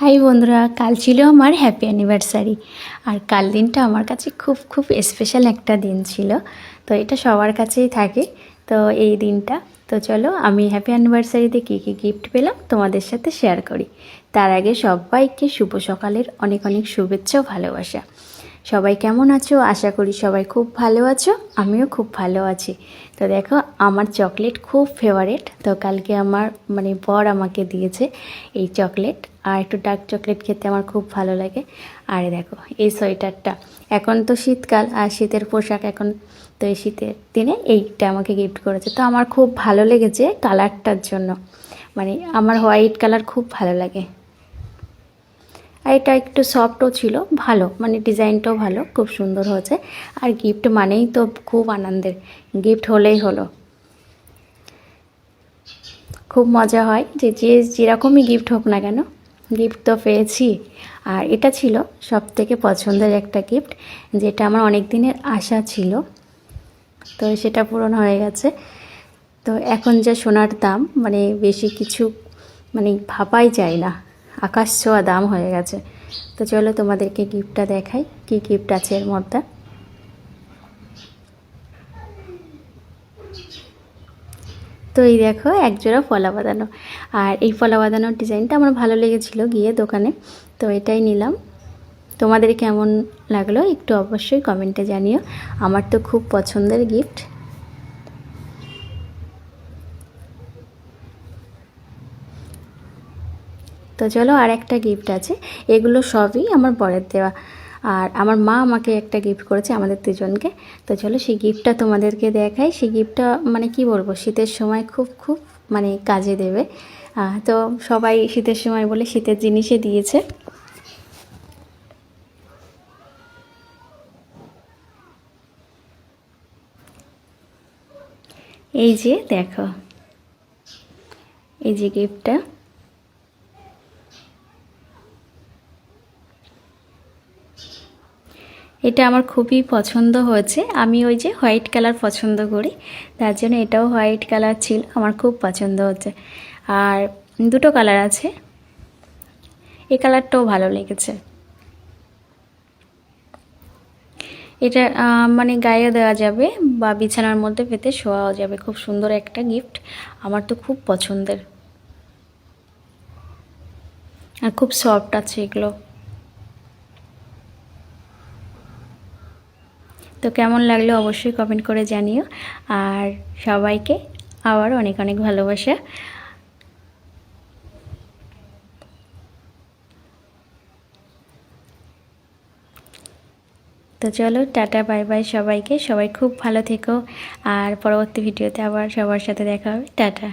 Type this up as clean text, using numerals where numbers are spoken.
High বন্ধুরা, কাল ছিল আমার হ্যাপি অ্যানিভার্সারি। আর কাল দিনটা আমার কাছে খুব খুব স্পেশাল একটা দিন ছিল। তো এটা সবার কাছেই থাকে। তো এই দিনটা, তো চলো আমি হ্যাপি অ্যানিভার্সারিতে কী কী গিফট পেলাম তোমাদের সাথে শেয়ার করি। তার আগে সবাইকে শুভ সকালের অনেক অনেক শুভেচ্ছা ও ভালোবাসা। সবাই কেমন আছো? আশা করি সবাই খুব ভালো আছো, আমিও খুব ভালো আছি। তো দেখো, আমার চকলেট খুব ফেভারিট। তো কালকে আমার বর আমাকে দিয়েছে এই চকলেট। আর একটু ডার্ক চকলেট খেতে আমার খুব ভালো লাগে। আর দেখো এই সোয়েটারটা, এখন তো শীতকাল আর শীতের পোশাক এখন, তো এই শীতের দিনে এইটা আমাকে গিফট করেছে। তো আমার খুব ভালো লেগেছে কালারটার জন্য, আমার হোয়াইট কালার খুব ভালো লাগে। আর এটা একটু সফটও ছিল, ভালো ডিজাইনটাও ভালো, খুব সুন্দর হয়েছে। আর গিফট মানেই তো খুব আনন্দের, গিফট হলেই হলো। খুব মজা হয় যে যেরকমই গিফট হোক না কেন, গিফট তো পেয়েছি। আর এটা ছিল সবথেকে পছন্দের একটা গিফট, যেটা আমার অনেক দিনের আশা ছিল। তো সেটা পূরণ হয়ে গেছে। তো এখন যা সোনার দাম, বেশি কিছু ভাবাই যায় না, আকাশ ছোঁয়া দাম হয়ে গেছে। তো চলো তোমাদেরকে গিফটটা দেখাই, কি গিফট আছে এর মধ্যে। তো এই দেখো একজোড়া ফলা বাঁধানো। আর এই ফলা বাঁধানোর ডিজাইনটা আমার ভালো লেগেছিলো গিয়ে দোকানে, তো এটাই নিলাম। তোমাদের কেমন লাগলো একটু অবশ্যই কমেন্টে জানিও। আমার তো খুব পছন্দের গিফট। তো চলো আর একটা গিফট আছে। এগুলো সবই আমার বরের দেওয়া। আর আমার মা আমাকে একটা গিফট করেছে আমাদের দুজনকে। তো চলো সেই গিফটটা তোমাদেরকে দেখাই। সেই গিফটটা কি বলবো, শীতের সময় খুব খুব কাজে দেবে। তো সবাই শীতের সময় বলে শীতের জিনিসে দিয়েছে। এই যে দেখো, এই যে গিফটটা, এটা আমার খুবই পছন্দ হয়েছে। আমি ওই যে হোয়াইট কালার পছন্দ করি, তার জন্য এটাও হোয়াইট কালার ছিল, আমার খুব পছন্দ হচ্ছে। আর দুটো কালার আছে, এই কালারটাও ভালো লেগেছে। এটা গায়ে দেওয়া যাবে বা বিছানার মধ্যে পেতে শোয়াও যাবে। খুব সুন্দর একটা গিফট, আমার তো খুব পছন্দের। আর খুব সফট আছে এগুলো। তো কেমন লাগলো অবশ্যই কমেন্ট করে জানিও। আর সবাইকে আবার অনেক অনেক ভালোবাসা। তো চলো টাটা বাই বাই সবাইকে, সবাই খুব ভালো থেকো। আর পরবর্তী ভিডিওতে আবার সবার সাথে দেখা হবে। টাটা।